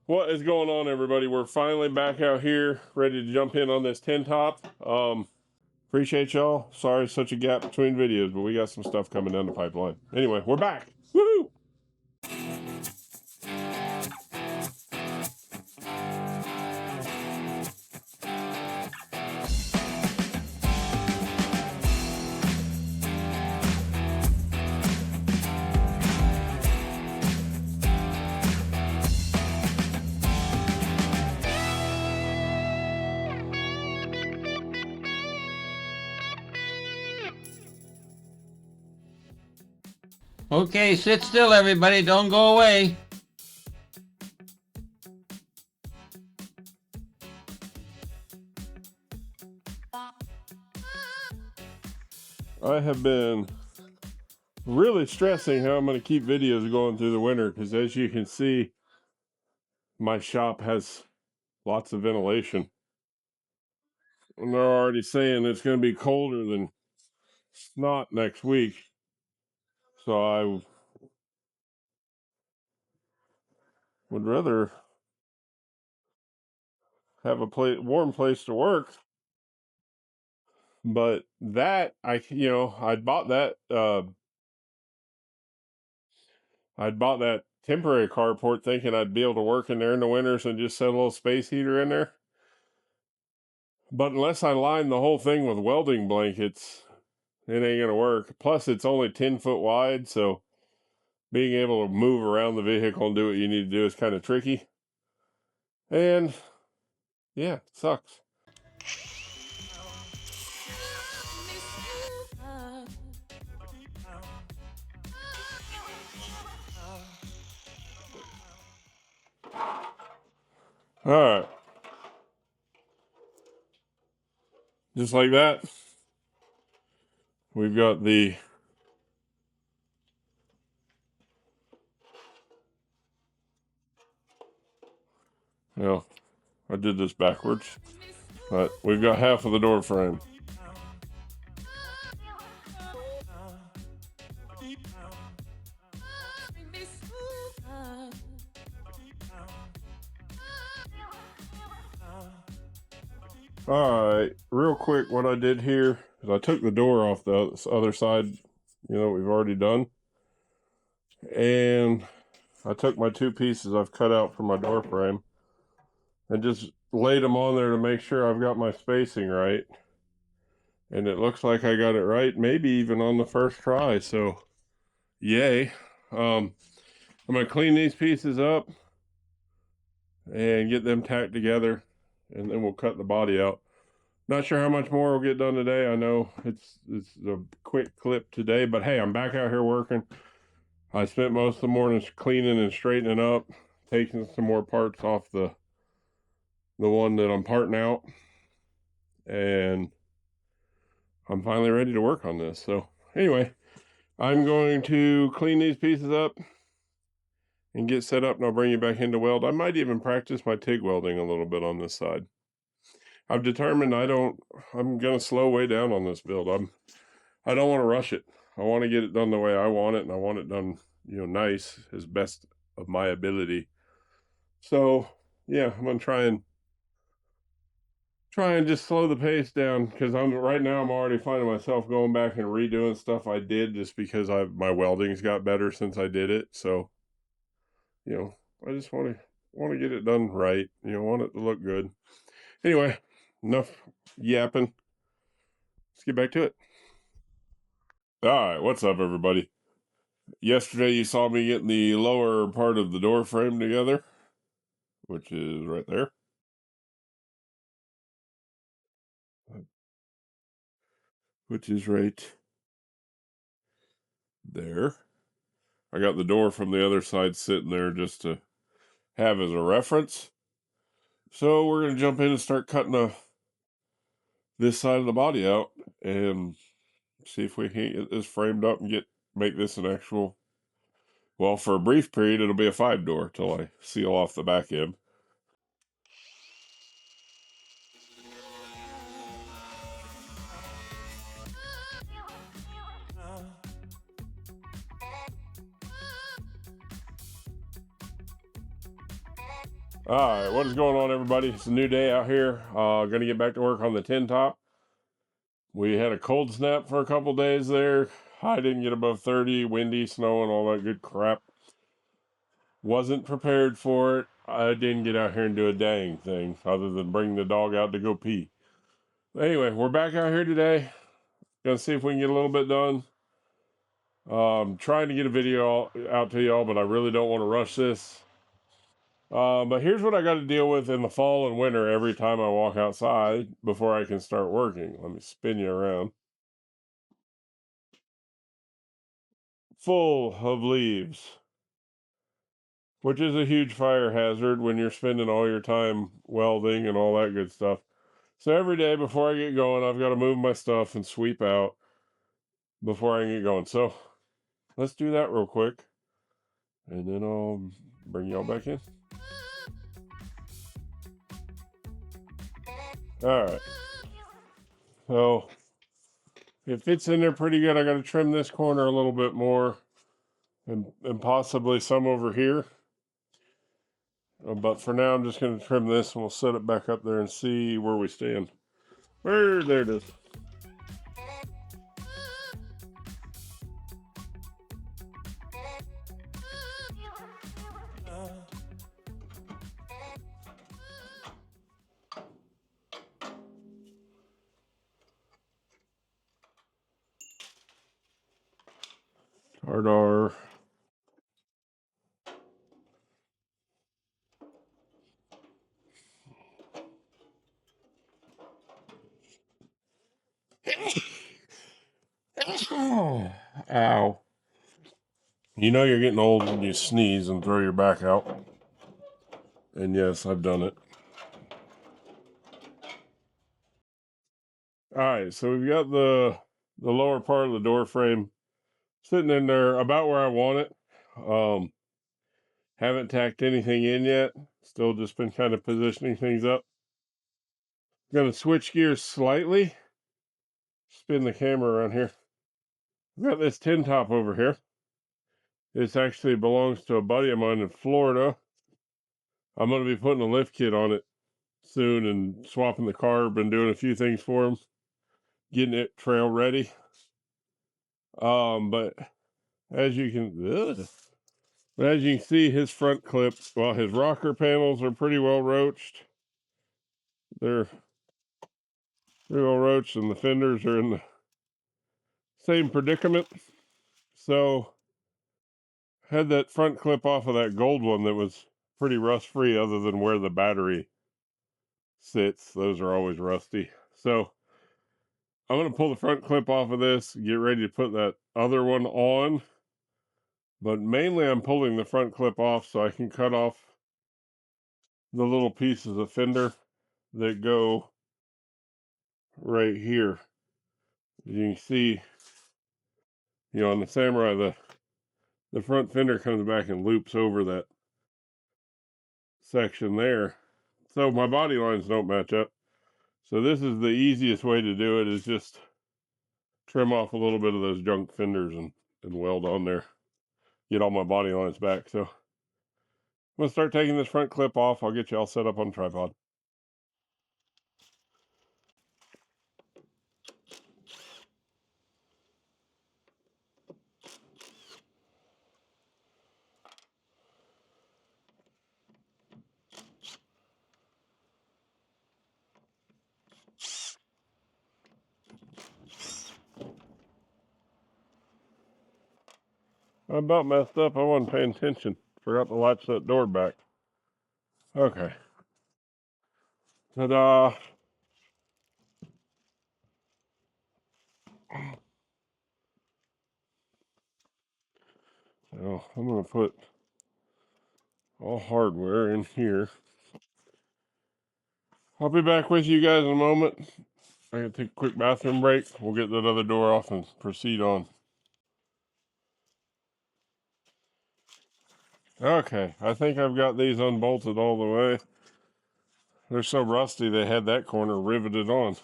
What is going on, everybody? We're finally back out here, ready to jump in on this tin top. Appreciate y'all. Sorry, such a gap between videos, but we got some stuff coming down the pipeline. Anyway, we're back. Woohoo! Okay, sit still, everybody. Don't go away. I have been really stressing how I'm going to keep videos going through the winter because, as you can see, my shop has lots of ventilation. And they're already saying it's going to be colder than snot next week. So I would rather have a warm place to work. But that I'd bought that temporary carport thinking I'd be able to work in there in the winters and just set a little space heater in there. But unless I line the whole thing with welding blankets, it ain't gonna work. Plus it's only 10 foot wide, so being able to move around the vehicle and do what you need to do is kind of tricky. And yeah, it sucks. All right. Just like that, we've got the I did this backwards, but we've got half of the door frame. Alright, real quick, what I did here is I took the door off the other side, we've already done. And I took my two pieces I've cut out for my door frame and just laid them on there to make sure I've got my spacing right. And it looks like I got it right, maybe even on the first try, so yay. I'm going to clean these pieces up and get them tacked together, and then we'll cut the body out. Not sure how much more will get done today. I know it's a quick clip today, but hey, I'm back out here working. I spent most of the morning cleaning and straightening up, taking some more parts off the one that I'm parting out, and I'm finally ready to work on this. So anyway, I'm going to clean these pieces up and get set up, and I'll bring you back into weld. I might even practice my TIG welding a little bit on this side. I've determined I'm going to slow way down on this build. I don't want to rush it. I want to get it done the way I want it, and I want it done, nice, as best of my ability. So, yeah, I'm going to try and just slow the pace down, because right now I'm already finding myself going back and redoing stuff I did just because my welding's got better since I did it. So, I just want to get it done right. Want it to look good. Anyway, enough yapping. Let's get back to it. All right, what's up, everybody? Yesterday you saw me getting the lower part of the door frame together, which is right there. Which is right there. I got the door from the other side sitting there just to have as a reference. So we're going to jump in and start cutting this side of the body out and see if we can get this framed up and make this an actual, well, for a brief period, it'll be a 5-door till I seal off the back end. Alright, what is going on, everybody? It's a new day out here. Gonna get back to work on the tin top. We had a cold snap for a couple days there. I didn't get above 30, windy, snowing, all that good crap. Wasn't prepared for it. I didn't get out here and do a dang thing other than bring the dog out to go pee. Anyway, we're back out here today. Gonna see if we can get a little bit done. Trying to get a video out to y'all, but I really don't want to rush this. But here's what I got to deal with in the fall and winter every time I walk outside before I can start working. Let me spin you around. Full of leaves, which is a huge fire hazard when you're spending all your time welding and all that good stuff. So every day before I get going, I've got to move my stuff and sweep out before I can get going. So let's do that real quick, and then I'll bring y'all back in. All right. So it fits in there pretty good. I got to trim this corner a little bit more, and possibly some over here. But for now, I'm just going to trim this, and we'll set it back up there and see where we stand. There it is. Hardar. Ow. You know you're getting old when you sneeze and throw your back out. And yes, I've done it. Alright, so we've got the lower part of the door frame sitting in there about where I want it. Haven't tacked anything in yet. Still just been kind of positioning things up. Gonna switch gears slightly. Spin the camera around here. I've got this tin top over here. This actually belongs to a buddy of mine in Florida. I'm going to be putting a lift kit on it soon and swapping the carb and doing a few things for him, getting it trail ready. But as you can, see, his front clip, well, his rocker panels are pretty well roached. They're pretty well roached, and the fenders are in the same predicament. So had that front clip off of that gold one that was pretty rust free, other than where the battery sits. Those are always rusty. So I'm going to pull the front clip off of this, get ready to put that other one on. But mainly I'm pulling the front clip off so I can cut off the little pieces of fender that go right here. As you can see, on the Samurai, the front fender comes back and loops over that section there. So my body lines don't match up. So this is the easiest way to do it, is just trim off a little bit of those junk fenders and weld on there. Get all my body lines back. So I'm going to start taking this front clip off. I'll get you all set up on the tripod. I about messed up. I wasn't paying attention. Forgot to latch that door back. Okay. Ta-da. So I'm going to put all hardware in here. I'll be back with you guys in a moment. I gotta take a quick bathroom break. We'll get that other door off and proceed on. Okay, I think I've got these unbolted all the way. They're so rusty they had that corner riveted on.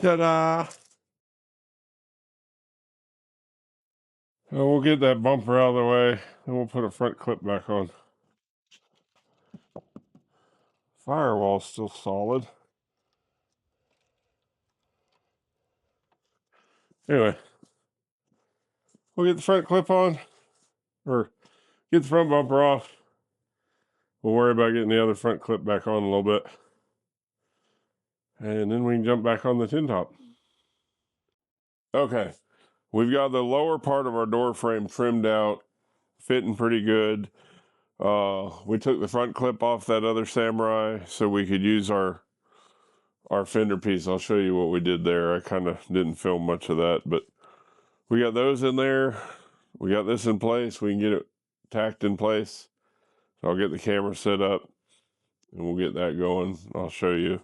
Ta-da! We'll get that bumper out of the way, and we'll put a front clip back on. Firewall's still solid. Anyway, we'll get the front clip on, or get the front bumper off. We'll worry about getting the other front clip back on a little bit. And then we can jump back on the tin top. Okay, we've got the lower part of our door frame trimmed out, fitting pretty good. We took the front clip off that other Samurai so we could use our fender piece. I'll show you what we did there. I kind of didn't film much of that, but we got those in there. We got this in place. We can get it tacked in place. So I'll get the camera set up and we'll get that going. I'll show you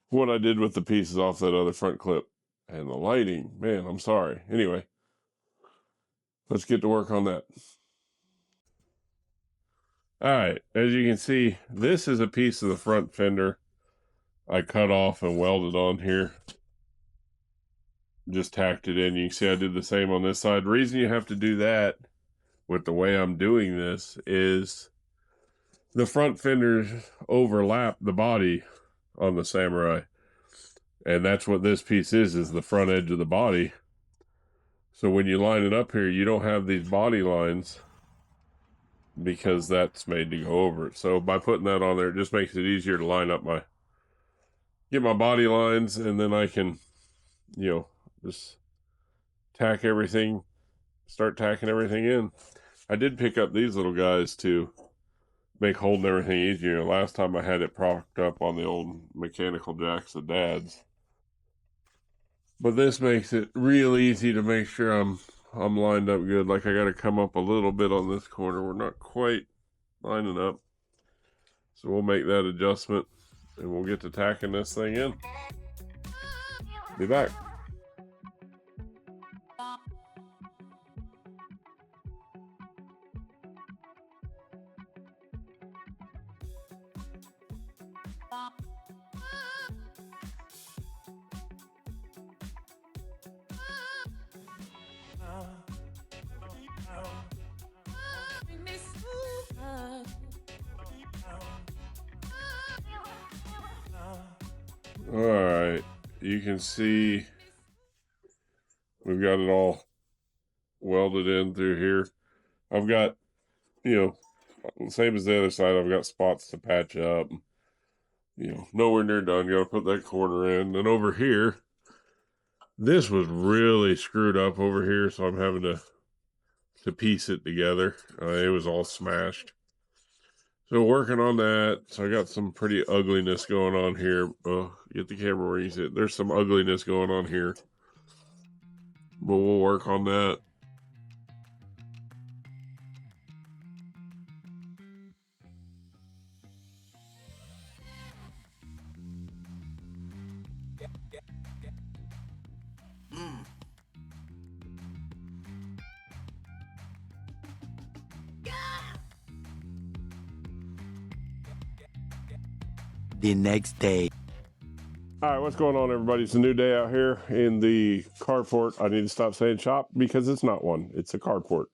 what I did with the pieces off that other front clip. And the lighting, man, I'm sorry. Anyway, let's get to work on that. All right, as you can see, this is a piece of the front fender I cut off and welded on here. Just tacked it in. You can see I did the same on this side. The reason you have to do that with the way I'm doing this is the front fenders overlap the body on the Samurai. And that's what this piece is the front edge of the body. So when you line it up here, you don't have these body lines because that's made to go over it. So by putting that on there, it just makes it easier to line up get my body lines, and then I can, just tack everything, start tacking everything in. I did pick up these little guys to make holding everything easier. Last time I had it propped up on the old mechanical jacks of Dad's. But this makes it real easy to make sure I'm lined up good. Like I got to come up a little bit on this corner. We're not quite lining up. So we'll make that adjustment and we'll get to tacking this thing in. Be back. All right, you can see we've got it all welded in through here. I've got, same as the other side, I've got spots to patch up. Nowhere near done. Got to put that corner in. And over here, this was really screwed up over here, so I'm having to piece it together. It was all smashed. So working on that. So I got some pretty ugliness going on here. Get the camera where you see it. There's some ugliness going on here. But we'll work on that. The next day. All right, what's going on, everybody? It's a new day out here in the carport. I need to stop saying shop because it's not one. It's a carport.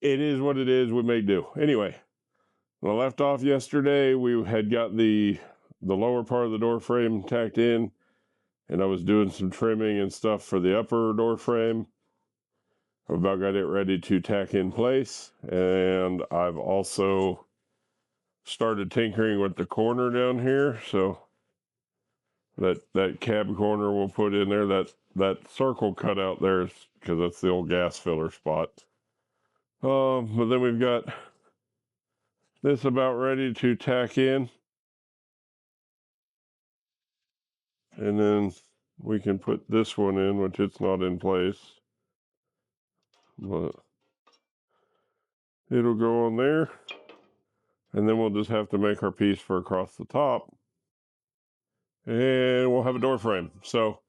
It is what it is. We may do. Anyway, when I left off yesterday, we had got the lower part of the door frame tacked in, and I was doing some trimming and stuff for the upper door frame. I've about got it ready to tack in place, and I've also started tinkering with the corner down here. So that cab corner we'll put in there. That circle cut out there is because that's the old gas filler spot. But then we've got this about ready to tack in, and then we can put this one in, which it's not in place, but it'll go on there, and then we'll just have to make our piece for across the top, and we'll have a door frame. So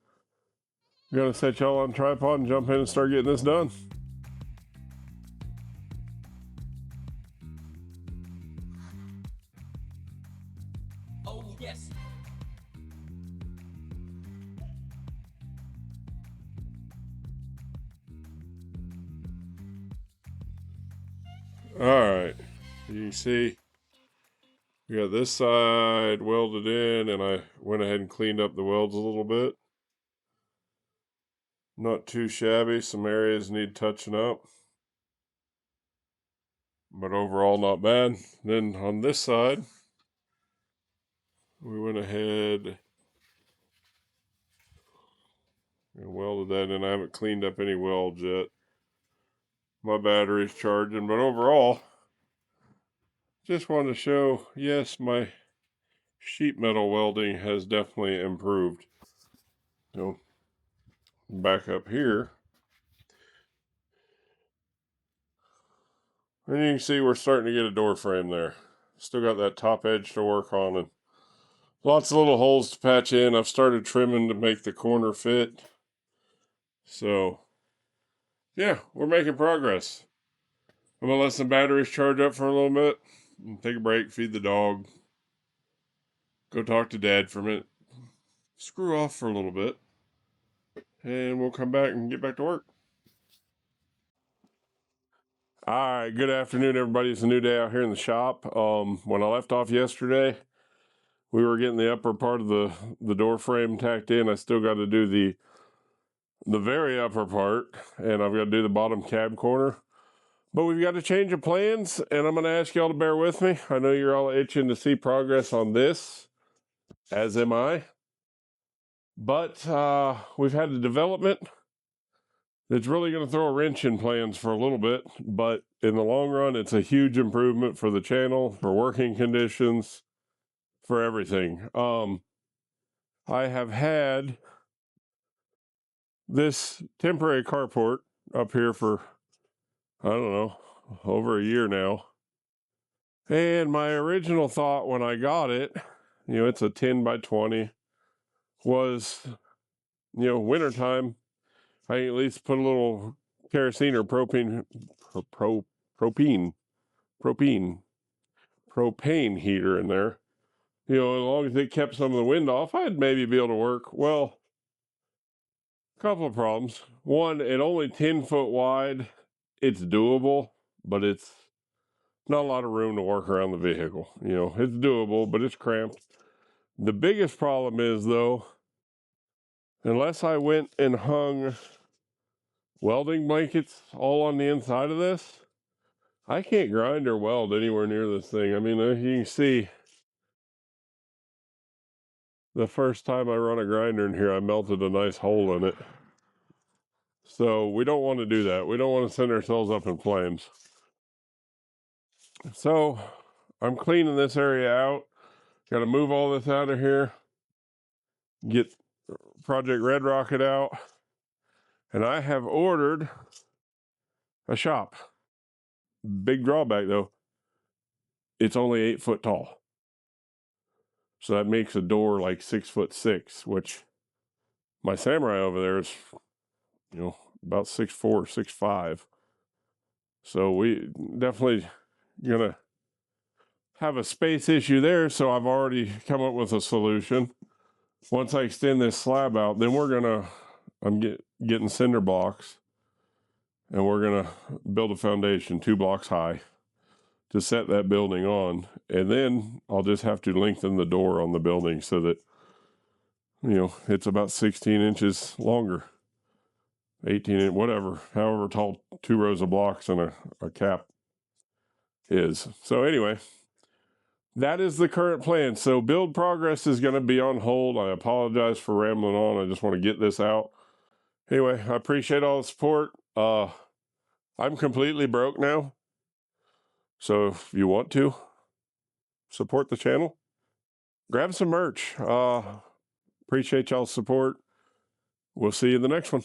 I'm gonna set y'all on tripod and jump in and start getting this done. Oh yes. can see, we got this side welded in, and I went ahead and cleaned up the welds a little bit. Not too shabby. Some areas need touching up, but overall not bad. Then on this side, we went ahead and welded that in. I haven't cleaned up any welds yet. My battery's charging, but overall, just wanted to show, yes, my sheet metal welding has definitely improved. So, back up here, and you can see we're starting to get a door frame there. Still got that top edge to work on, and lots of little holes to patch in. I've started trimming to make the corner fit. So, yeah, we're making progress. I'm going to let some batteries charge up for a little bit, and take a break, feed the dog, go talk to Dad for a minute, screw off for a little bit, and we'll come back and get back to work. All right, good afternoon, everybody. It's a new day out here in the shop. When I left off yesterday, we were getting the upper part of the door frame tacked in. I still got to do the very upper part, and I've got to do the bottom cab corner. But we've got a change of plans, and I'm going to ask y'all to bear with me. I know you're all itching to see progress on this, as am I. But we've had a development that's really going to throw a wrench in plans for a little bit. But in the long run, it's a huge improvement for the channel, for working conditions, for everything. I have had this temporary carport up here for, I don't know, over a year now. And my original thought when I got it, it's a 10 by 20, was, wintertime, I can at least put a little kerosene or propane heater in there. As long as it kept some of the wind off, I'd maybe be able to work. Well, a couple of problems. One, it only 10 foot wide. It's doable, but it's not a lot of room to work around the vehicle. It's doable, but it's cramped. The biggest problem is, though, unless I went and hung welding blankets all on the inside of this, I can't grind or weld anywhere near this thing. I mean, you can see the first time I run a grinder in here, I melted a nice hole in it. So we don't want to do that. We don't want to send ourselves up in flames. So I'm cleaning this area out. Got to move all this out of here. Get Project Red Rocket out. And I have ordered a shop. Big drawback, though. It's only 8 foot tall. So that makes a door like 6'6", which my Samurai over there is, about 6'4", 6'5". So we definitely gonna have a space issue there. So I've already come up with a solution. Once I extend this slab out, then I'm getting cinder blocks, and we're gonna build a foundation 2 blocks high to set that building on, and then I'll just have to lengthen the door on the building so that it's about 16 inches longer, 18, whatever, however tall 2 rows of blocks and a cap is. So anyway, that is the current plan. So build progress is going to be on hold. I apologize for rambling on. I just want to get this out. Anyway, I appreciate all the support. I'm completely broke now. So if you want to support the channel, grab some merch. Appreciate y'all's support. We'll see you in the next one.